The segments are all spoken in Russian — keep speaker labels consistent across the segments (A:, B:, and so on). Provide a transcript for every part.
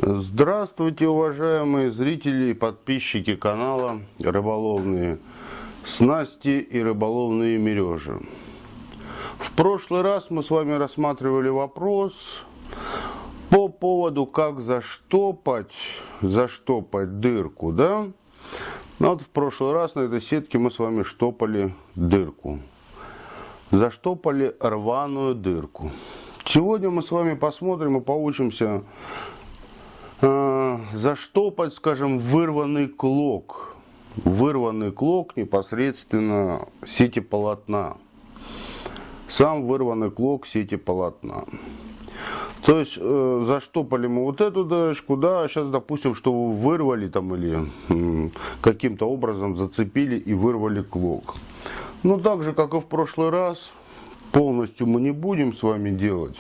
A: Здравствуйте, уважаемые зрители и подписчики канала Рыболовные снасти и рыболовные мережи. В прошлый раз мы с вами рассматривали вопрос по поводу, как заштопать дырку, да? Вот в прошлый раз на этой сетке мы с вами штопали дырку. Заштопали рваную дырку. Сегодня мы с вами посмотрим и поучимся заштопать, скажем, вырванный клок. Вырванный клок непосредственно сети полотна. Сам вырванный клок сети полотна. То есть заштопали мы вот эту дырочку, да, а сейчас допустим, что вы вырвали там или каким-то образом зацепили и вырвали клок. Ну так же, как и в прошлый раз, полностью мы не будем с вами делать.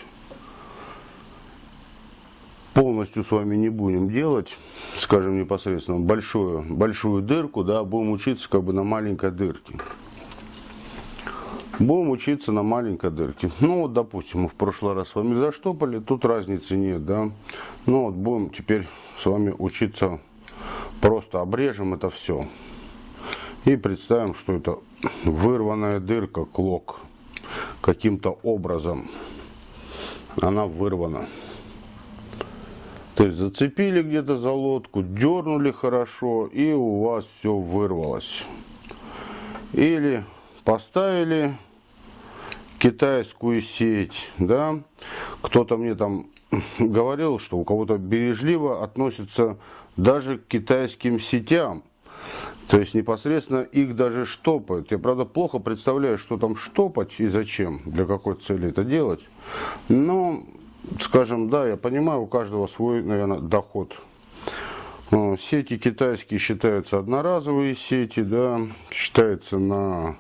A: Полностью с вами не будем делать, скажем, непосредственно большую дырку, да, будем учиться как бы на маленькой дырке. Будем учиться на маленькой дырке. Ну вот, допустим, мы в прошлый раз с вами заштопали, тут разницы нет, да. Ну вот, будем теперь с вами учиться, просто обрежем это все. И представим, что это вырванная дырка, клок. Каким-то образом она вырвана. То есть зацепили где-то за лодку, дернули хорошо, и у вас все вырвалось. Или поставили китайскую сеть, да. Кто-то мне там говорил, что у кого-то бережливо относятся даже к китайским сетям. То есть непосредственно их даже штопают. Я, правда, плохо представляю, что там штопать и зачем, для какой цели это делать. Но, скажем, да, я понимаю, у каждого свой, наверное, доход. Сети китайские считаются одноразовые сети, да, считается на...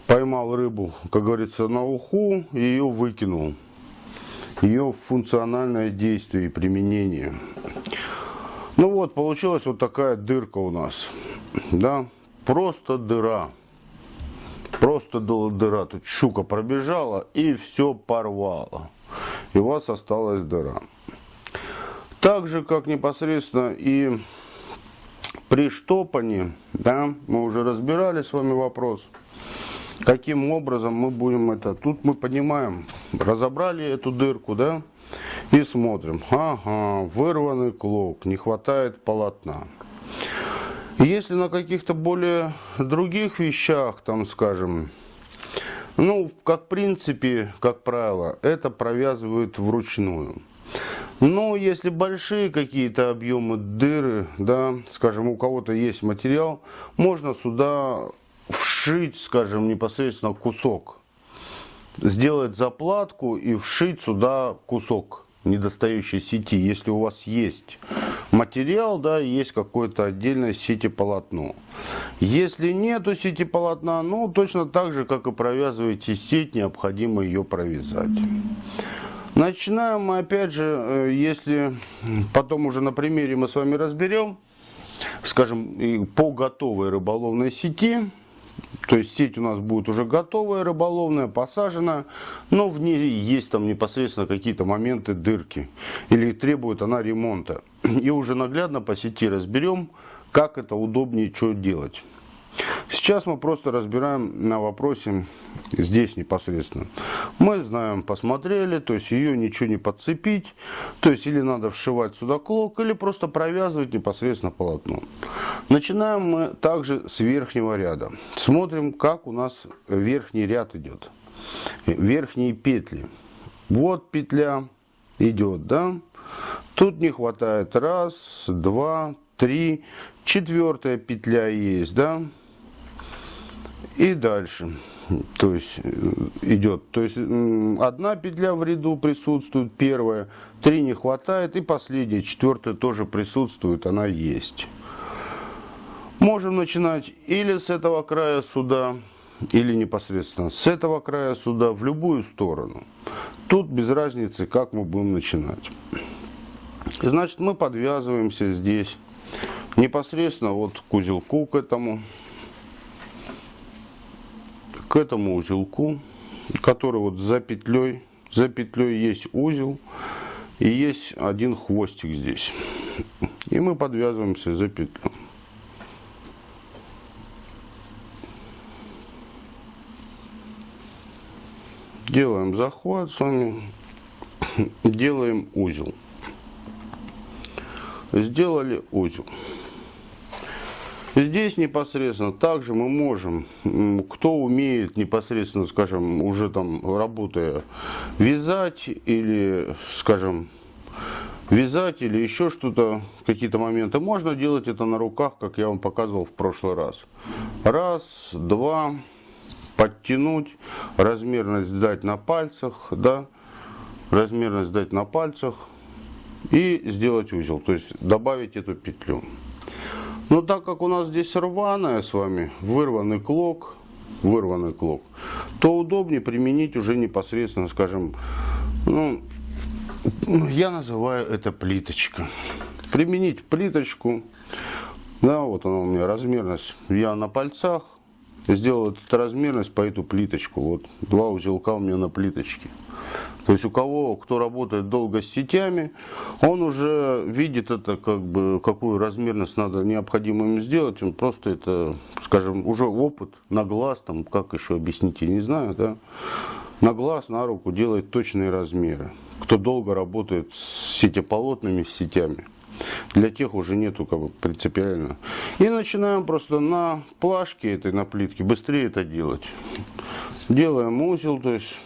A: Поймал рыбу, как говорится, на уху и ее выкинул. Ее функциональное действие и применение. Ну вот, получилась вот такая дырка у нас, да, просто дыра, дыра, тут щука пробежала и все порвала, и у вас осталась дыра. Так же, как непосредственно и при штопании, да, мы уже разбирали с вами вопрос, каким образом мы будем это, тут мы понимаем, разобрали эту дырку, да, и смотрим, ага, вырванный клок, не хватает полотна. Если на каких-то более других вещах, там, скажем, ну, как в принципе, как правило, это провязывают вручную. Но если большие какие-то объемы дыры, да, скажем, у кого-то есть материал, можно сюда вшить, скажем, непосредственно кусок. Сделать заплатку и вшить сюда кусок недостающей сети, если у вас есть материал, да, есть какое-то отдельное сетеполотно. Если нету сетеполотна, ну, точно так же, как и провязываете сеть, необходимо ее провязать. Начинаем мы, опять же, если потом уже на примере мы с вами разберем, скажем, по готовой рыболовной сети. То есть сеть у нас будет уже готовая, рыболовная, посаженная, но в ней есть там непосредственно какие-то моменты дырки, или требует она ремонта. И уже наглядно по сети разберем, как это удобнее, что делать. Сейчас мы просто разбираем на вопросе здесь непосредственно. Мы знаем, посмотрели, то есть ее ничего не подцепить, то есть или надо вшивать сюда клок, или просто провязывать непосредственно полотно. Начинаем мы также с верхнего ряда. Смотрим, как у нас верхний ряд идет. Верхние петли. Вот петля идет, да. Тут не хватает. Раз, два, три. Четвертая петля есть, да. И дальше, то есть идет, то есть одна петля в ряду присутствует, первая, три не хватает, и последняя, четвертая тоже присутствует, она есть. Можем начинать или с этого края сюда, или непосредственно с этого края сюда, в любую сторону. Тут без разницы, как мы будем начинать. Значит, мы подвязываемся здесь непосредственно вот к узелку, к этому узелку, который вот за петлей есть узел, и есть один хвостик здесь. И мы подвязываемся за петлю. Делаем захват с вами, делаем узел. Сделали узел. Здесь непосредственно также мы можем, кто умеет непосредственно, скажем, уже там работая, вязать или, скажем, вязать или еще что-то, какие-то моменты, можно делать это на руках, как я вам показывал в прошлый раз. Раз, два, подтянуть, размерность дать на пальцах, да, размерность дать на пальцах и сделать узел, то есть добавить эту петлю. Но так как у нас здесь рваная с вами, вырванный клок, то удобнее применить уже непосредственно, скажем, ну, я называю это плиточка. Применить плиточку, да, вот она у меня размерность, я на пальцах сделал эту размерность по эту плиточку, вот два узелка у меня на плиточке. То есть у кого, кто работает долго с сетями, он уже видит это, как бы, какую размерность надо необходимо им сделать. Он просто это, скажем, уже опыт на глаз, там, как еще объяснить, я не знаю, да, на глаз, на руку делает точные размеры. Кто долго работает с сетеполотными, с сетями. Для тех уже нету, как бы, принципиально. И начинаем просто на плашке этой, на плитке, быстрее это делать. Делаем узел, то есть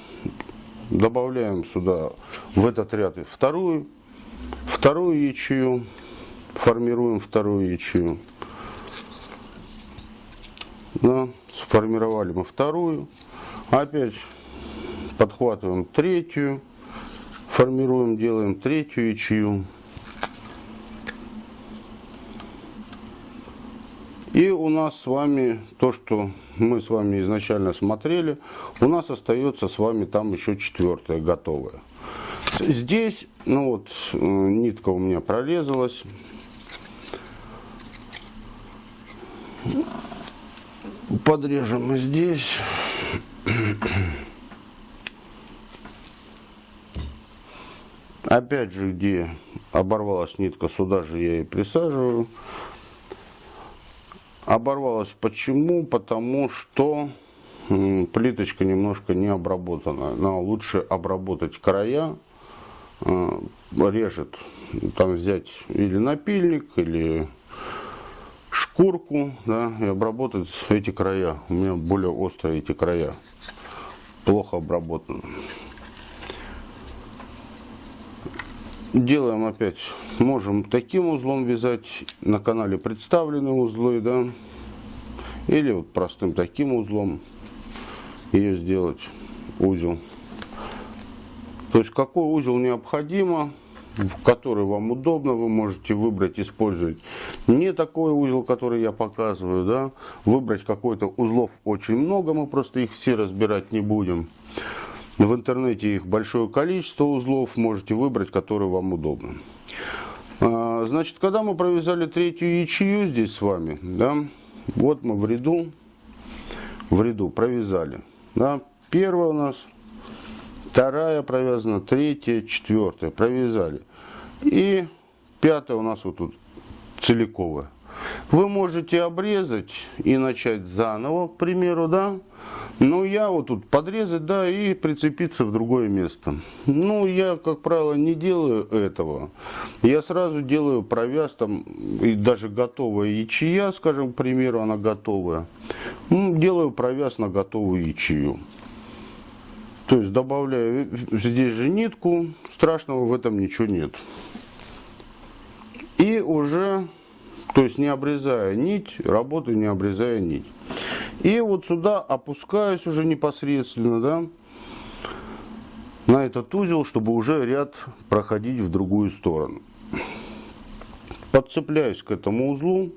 A: добавляем сюда, в этот ряд, вторую ячею, формируем вторую ячею. Да, сформировали мы вторую, опять подхватываем третью, формируем, делаем третью ячею. И у нас с вами, то, что мы с вами изначально смотрели, у нас остается с вами там еще четвертая готовая. Здесь, ну вот, нитка у меня прорезалась. Подрежем мы здесь. Опять же, где оборвалась нитка, сюда же я и присаживаю. Оборвалась почему? Потому что плиточка немножко не обработана. Надо лучше обработать края. Режет, там взять или напильник, или шкурку, да, и обработать эти края. У меня более острые эти края. Плохо обработаны. Делаем опять, можем таким узлом вязать, на канале представлены узлы, да, или вот простым таким узлом ее сделать, узел. То есть какой узел необходимо, который вам удобно, вы можете выбрать, использовать не такой узел, который я показываю, да, выбрать какой-то, узлов очень много, мы просто их все разбирать не будем. В интернете их большое количество узлов, можете выбрать, который вам удобно. Значит, когда мы провязали третью ячею здесь с вами, да, вот мы в ряду провязали. Да, первая у нас, вторая провязана, третья, четвертая провязали. И пятая у нас вот тут целиковая. Вы можете обрезать и начать заново, к примеру, да. Ну, я вот тут подрезать, да, и прицепиться в другое место. Ну, я, как правило, не делаю этого. Я сразу делаю провяз, там, и даже готовая ячея, скажем, к примеру, она готовая. Ну, делаю провяз на готовую ячею. То есть, добавляю здесь же нитку, страшного в этом ничего нет. И уже, то есть, не обрезая нить, работаю, не обрезая нить. И вот сюда опускаюсь уже непосредственно, да, на этот узел, чтобы уже ряд проходить в другую сторону. Подцепляюсь к этому узлу.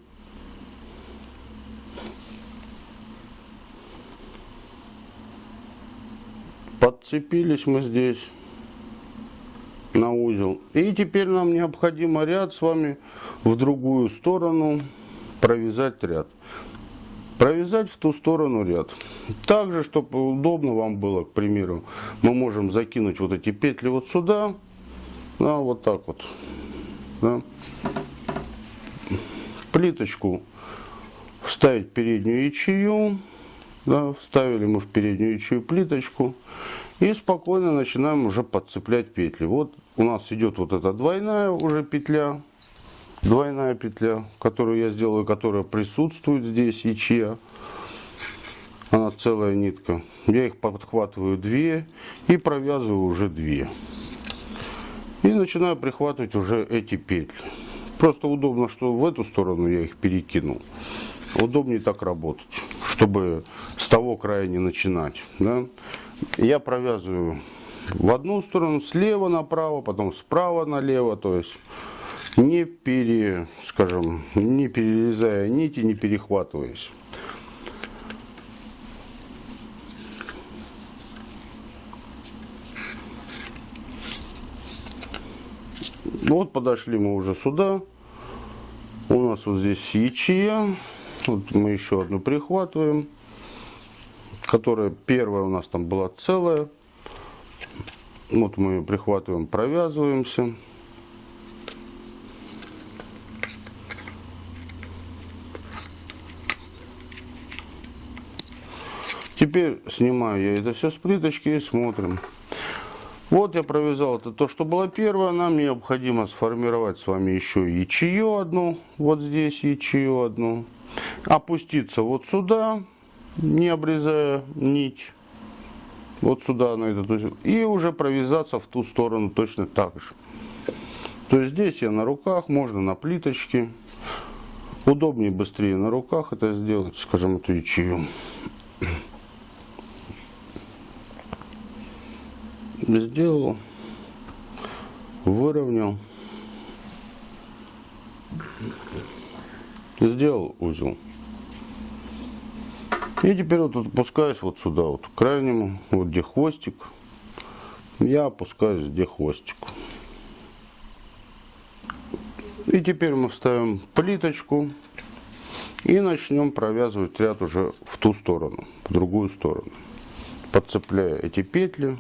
A: Подцепились мы здесь на узел. И теперь нам необходимо ряд с вами в другую сторону провязать ряд. Провязать в ту сторону ряд. Также, чтобы удобно вам было, к примеру, мы можем закинуть вот эти петли вот сюда, Да, вот так вот. Да. Плиточку вставить переднюю ячею. Да, вставили мы в переднюю ячею плиточку. И спокойно начинаем уже подцеплять петли. Вот у нас идет вот эта двойная уже петля. Двойная петля, которую я сделаю, которая присутствует здесь, ячья. Она целая нитка. Я их подхватываю 2 и провязываю уже 2. И начинаю прихватывать уже эти петли. Просто удобно, что в эту сторону я их перекинул. Удобнее так работать, чтобы с того края не начинать. Да? Я провязываю в одну сторону, слева направо, потом справа налево. То есть не перерезая нити, не перехватываясь. Вот подошли мы уже сюда. У нас вот здесь ячея. Вот мы еще одну прихватываем, которая первая у нас там была целая. Вот мы ее прихватываем, провязываемся. Теперь снимаю я это все с плиточки и смотрим. Вот я провязал это то, что было первое. Нам необходимо сформировать с вами еще ячею одну. Вот здесь ячею одну. Опуститься вот сюда, не обрезая нить. Вот сюда на этот узел. И уже провязаться в ту сторону точно так же. То есть здесь я на руках, можно на плиточке. Удобнее, быстрее на руках это сделать, скажем, эту ячею. Сделал, выровнял, сделал узел. И теперь вот опускаюсь вот сюда, вот к крайнему, вот где хвостик. Я опускаюсь где хвостик. И теперь мы вставим плиточку и начнем провязывать ряд уже в ту сторону, в другую сторону, подцепляя эти петли.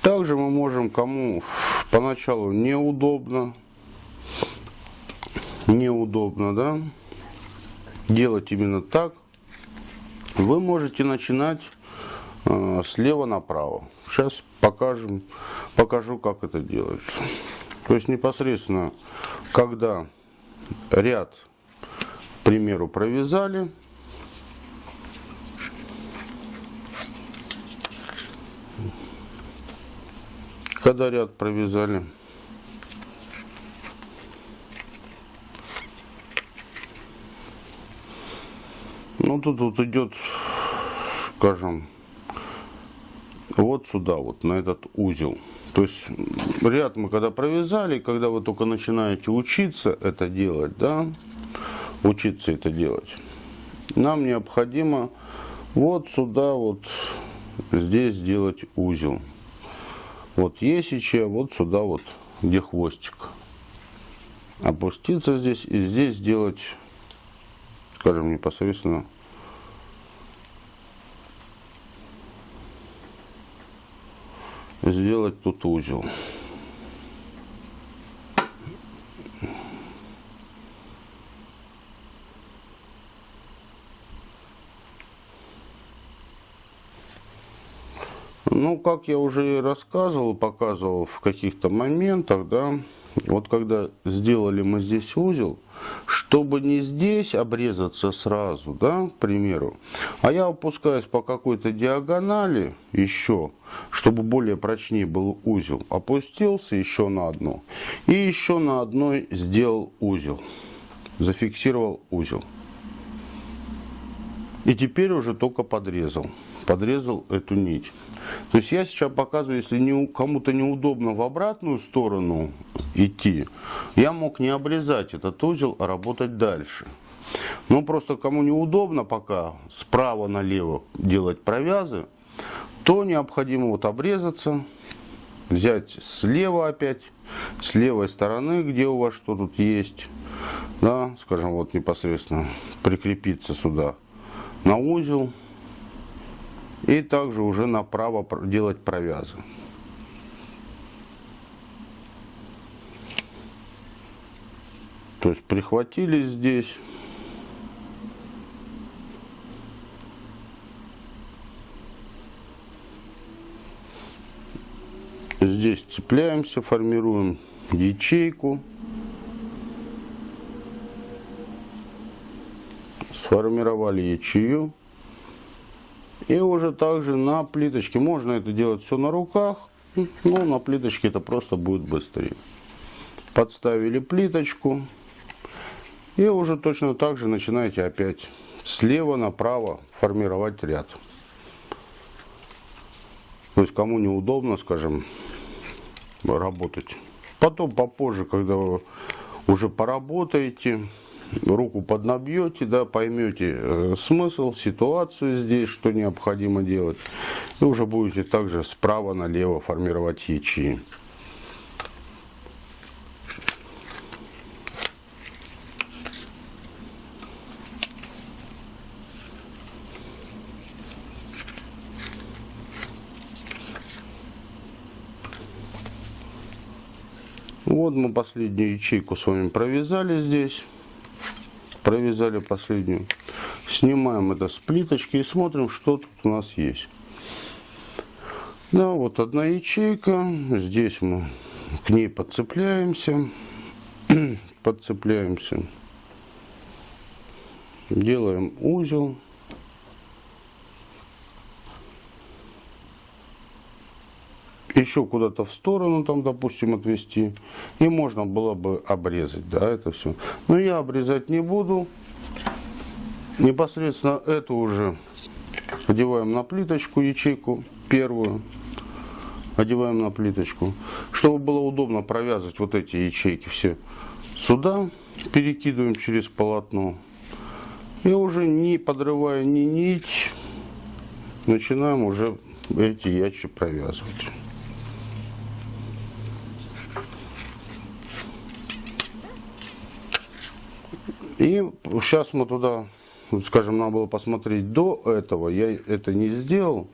A: Также мы можем, кому поначалу неудобно, да, делать именно так, вы можете начинать слева направо. Сейчас покажу, как это делается. То есть непосредственно, когда ряд, к примеру, провязали, ну тут вот идет, скажем, вот сюда, вот на этот узел. То есть ряд мы когда провязали, когда вы только начинаете учиться это делать, да, нам необходимо вот сюда, вот здесь сделать узел. Вот есть ячея, вот сюда вот, где хвостик. Опуститься здесь и здесь сделать, скажем, непосредственно сделать тут узел. Ну, как я уже рассказывал, показывал в каких-то моментах, да, вот когда сделали мы здесь узел, чтобы не здесь обрезаться сразу, да, к примеру, а я опускаюсь по какой-то диагонали еще, чтобы более прочнее был узел, опустился еще на одну и еще на одной сделал узел, зафиксировал узел. И теперь уже только подрезал эту нить. То есть я сейчас показываю, если кому-то неудобно в обратную сторону идти, я мог не обрезать этот узел, а работать дальше. Но просто кому неудобно пока справа налево делать провязы, то необходимо вот обрезаться, взять слева опять, с левой стороны, где у вас что тут есть, да, скажем, вот непосредственно прикрепиться сюда на узел и также уже направо делать провязы. То есть прихватили здесь. Здесь цепляемся, формируем ячейку. Сформировали ячею. И уже также на плиточке. Можно это делать все на руках, но на плиточке это просто будет быстрее. Подставили плиточку. И уже точно так же начинаете опять слева направо формировать ряд. То есть кому неудобно, скажем, работать. Потом попозже, когда вы уже поработаете, руку поднабьете, да, поймете смысл, ситуацию здесь, что необходимо делать. И уже будете также справа налево формировать ячеи. Вот мы последнюю ячейку с вами провязали здесь. Провязали последнюю. Снимаем это с плиточки и смотрим, что тут у нас есть. Да, вот одна ячейка. Здесь мы к ней подцепляемся. Подцепляемся. Делаем узел. Еще куда-то в сторону, там, допустим, отвести. И можно было бы обрезать, да, это все. Но я обрезать не буду. Непосредственно эту уже одеваем на плиточку, ячейку первую. Одеваем на плиточку. Чтобы было удобно провязывать вот эти ячейки все сюда. Перекидываем через полотно. И уже не подрывая ни нить, начинаем уже эти ячейки провязывать. И сейчас мы туда, скажем, надо было посмотреть до этого. Я это не сделал,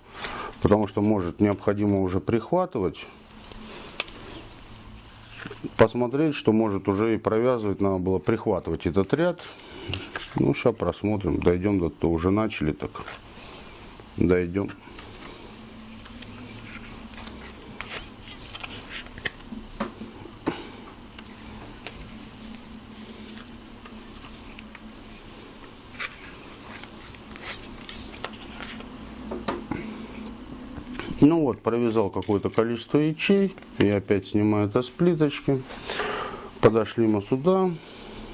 A: потому что, может, необходимо уже прихватывать. Посмотреть, что, может, уже и провязывать надо было прихватывать этот ряд. Ну, сейчас просмотрим. Дойдем до того. Уже начали так. Дойдем. Ну вот, провязал какое-то количество ячей. Я опять снимаю это с плиточки. Подошли мы сюда.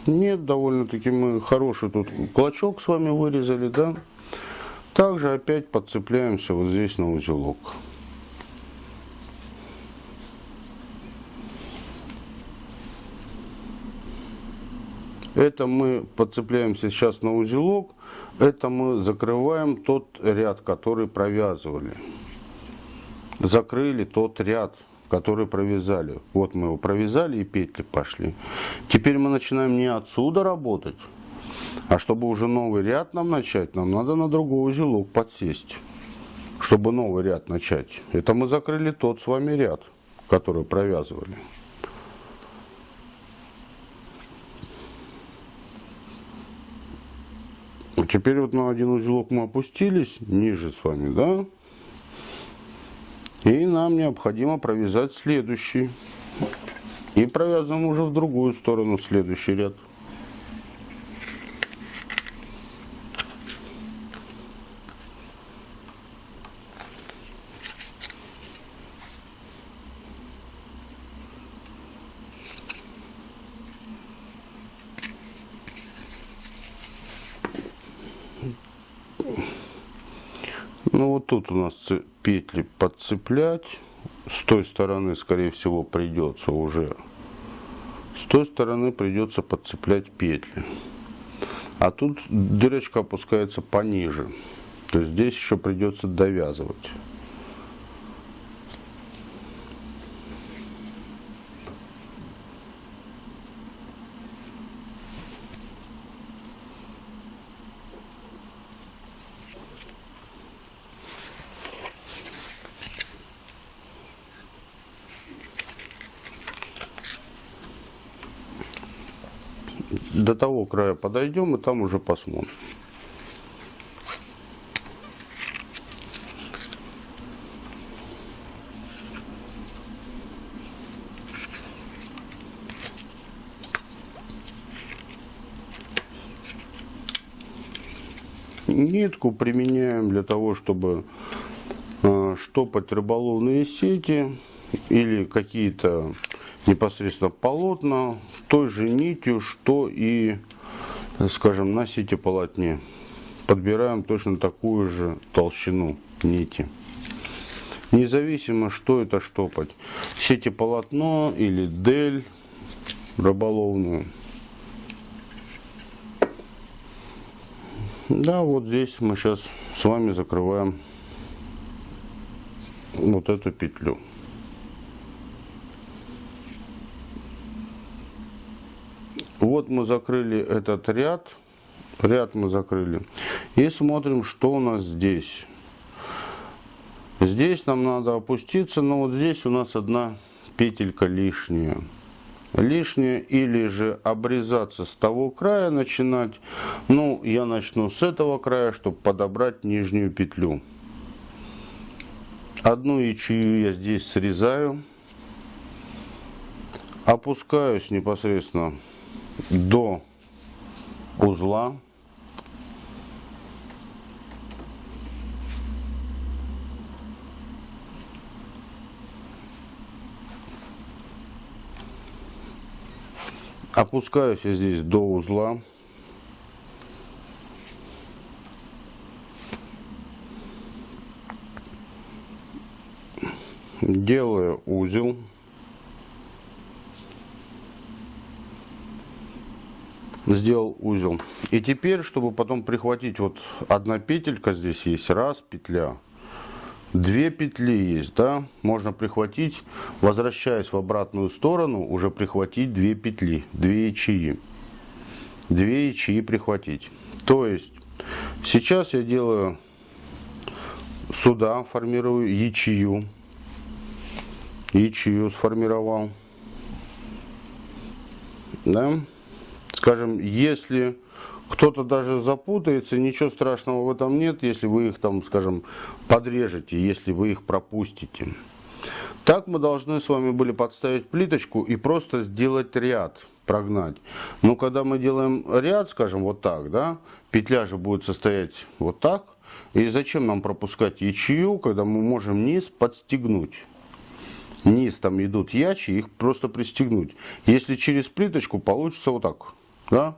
A: Нет, довольно-таки мы хороший тут клочок с вами вырезали, да. Также опять подцепляемся вот здесь на узелок. Это мы подцепляемся сейчас на узелок. Это мы закрываем тот ряд, который провязывали. Закрыли тот ряд, который провязали. Вот мы его провязали и петли пошли. Теперь мы начинаем не отсюда работать, а чтобы уже новый ряд нам начать, нам надо на другой узелок подсесть, чтобы новый ряд начать. Это мы закрыли тот с вами ряд, который провязывали. Теперь вот на один узелок мы опустились, ниже с вами, да? И нам необходимо провязать следующий. И провязываем уже в другую сторону следующий ряд. Ну вот тут у нас петли подцеплять. С той стороны, скорее всего, придется уже. С той стороны придется подцеплять петли. А тут дырочка опускается пониже. То есть здесь еще придется довязывать. до того края подойдем и там уже посмотрим. Нитку применяем для того, чтобы штопать рыболовные сети или какие-то непосредственно полотна той же нитью, что и, скажем, на сетеполотне. Подбираем точно такую же толщину нити. Независимо, что это штопать. Сетеполотно или дель рыболовную. Да, вот здесь мы сейчас с вами закрываем вот эту петлю. Вот мы закрыли этот ряд мы закрыли. И смотрим, что у нас здесь. Здесь нам надо опуститься, но вот здесь у нас одна петелька лишняя. Или же обрезаться с того края начинать. Ну, я начну с этого края, чтобы подобрать нижнюю петлю. Одну ячею я здесь срезаю, опускаюсь непосредственно до узла. Опускаюсь я здесь до узла. Делаю узел. Сделал узел. И теперь, чтобы потом прихватить, вот одна петелька здесь есть, раз петля, две петли есть, да, можно прихватить, возвращаясь в обратную сторону, уже прихватить две петли, две ячеи прихватить. То есть сейчас я делаю сюда, формирую ячею сформировал, да. Скажем, если кто-то даже запутается, ничего страшного в этом нет, если вы их там, скажем, подрежете, если вы их пропустите. Так мы должны с вами были подставить плиточку и просто сделать ряд, прогнать. Но когда мы делаем ряд, скажем, вот так, да, петля же будет состоять вот так. И зачем нам пропускать ячею, когда мы можем низ подстегнуть? Низ там идут ячи, их просто пристегнуть. Если через плиточку, получится вот так. Да?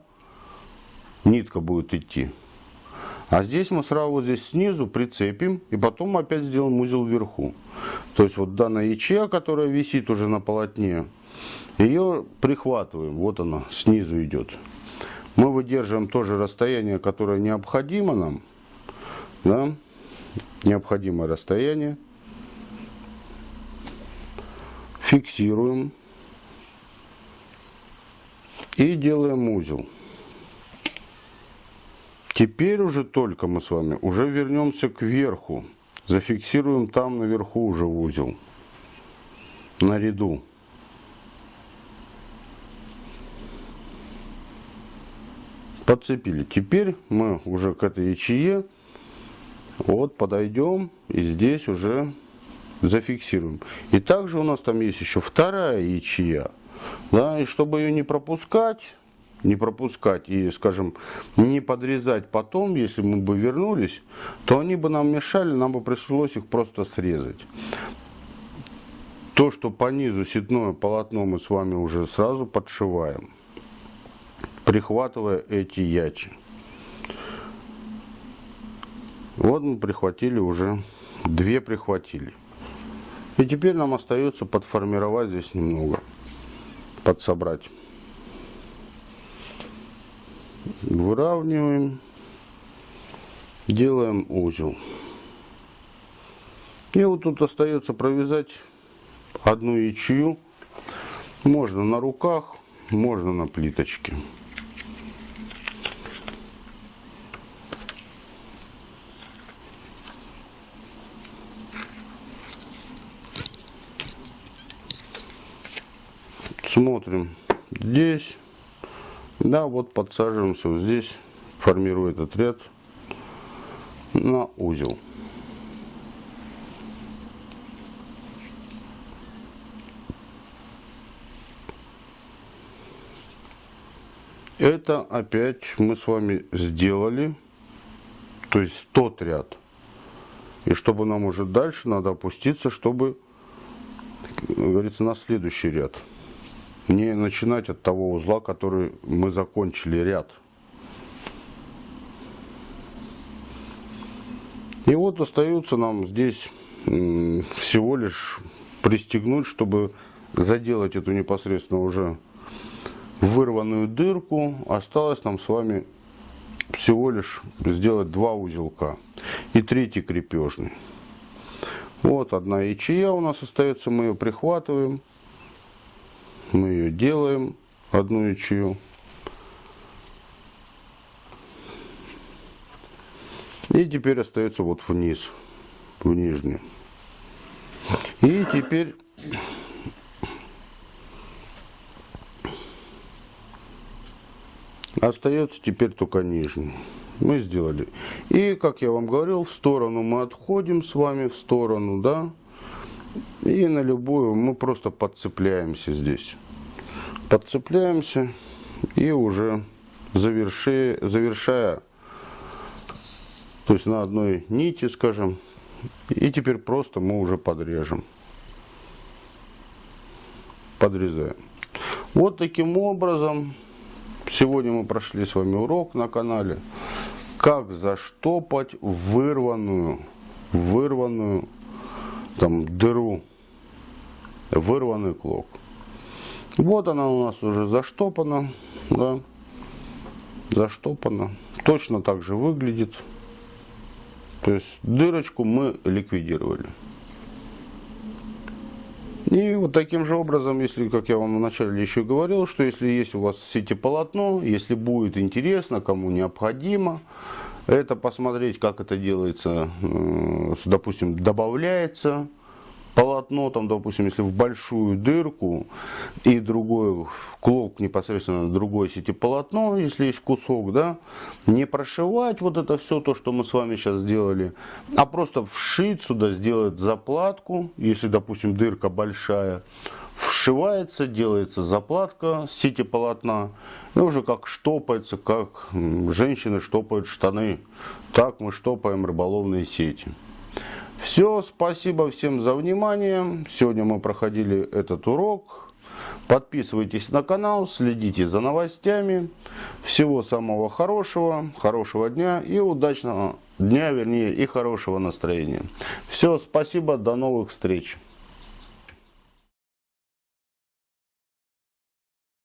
A: Нитка будет идти. А здесь мы сразу вот здесь снизу прицепим и потом опять сделаем узел вверху. То есть вот данная ячея, которая висит уже на полотне, ее прихватываем. Вот она снизу идет. Мы выдерживаем тоже расстояние, которое необходимо нам. Да? Необходимое расстояние. Фиксируем. И делаем узел. Теперь уже только мы с вами уже вернемся к верху. Зафиксируем там наверху уже узел. На ряду. Подцепили. Теперь мы уже к этой ячее вот подойдем и здесь уже зафиксируем. И также у нас там есть еще вторая ячея. Да, и чтобы ее не пропускать и, скажем, не подрезать потом, если мы бы вернулись, то они бы нам мешали, нам бы пришлось их просто срезать. То, что по низу сетное полотно, мы с вами уже сразу подшиваем, прихватывая эти ячи. Вот мы прихватили уже, две прихватили. И теперь нам остается подформировать здесь немного. Подсобрать. Выравниваем, делаем узел. И вот тут остается провязать одну ячею. Можно на руках, можно на плиточке. Смотрим здесь, Да, вот подсаживаемся вот здесь, формируя этот ряд на узел. Это опять мы с вами сделали, то есть тот ряд. И чтобы нам уже дальше надо опуститься, чтобы, как говорится, на следующий ряд. Не начинать от того узла, который мы закончили ряд. И вот остается нам здесь всего лишь пристегнуть, чтобы заделать эту непосредственно уже вырванную дырку. Осталось нам с вами всего лишь сделать 2 узелка и 3-й крепежный. Вот одна ячея у нас остается, мы ее прихватываем, мы ее делаем, одну ячею. И теперь остается вот вниз, в нижнюю. И теперь остается теперь только нижний. Мы сделали. И, как я вам говорил, в сторону мы отходим с вами, в сторону, да. И на любую мы просто подцепляемся здесь. Подцепляемся и уже завершая, то есть на одной нити, скажем. И теперь просто мы уже подрежем. Подрезаем. Вот таким образом. Сегодня мы прошли с вами урок на канале, как заштопать вырванную там дыру, вырванный клок. Вот она у нас уже заштопана, да, заштопана. Точно так же выглядит. То есть дырочку мы ликвидировали. И вот таким же образом, если, как я вам вначале еще говорил, что если есть у вас сетеполотно, если будет интересно, кому необходимо, это посмотреть, как это делается, допустим, добавляется полотно, там, допустим, если в большую дырку и другой клок, непосредственно другое сетеполотно, если есть кусок, да, не прошивать вот это все, то, что мы с вами сейчас сделали, а просто вшить сюда, сделать заплатку, если, допустим, дырка большая, вшивается, делается заплатка сетеполотна, и уже как штопается, как женщины штопают штаны, так мы штопаем рыболовные сети. Все, спасибо всем за внимание. Сегодня мы проходили этот урок. Подписывайтесь на канал, следите за новостями. Всего самого хорошего, хорошего дня и удачного дня, вернее, и хорошего настроения. Все, спасибо, до новых встреч.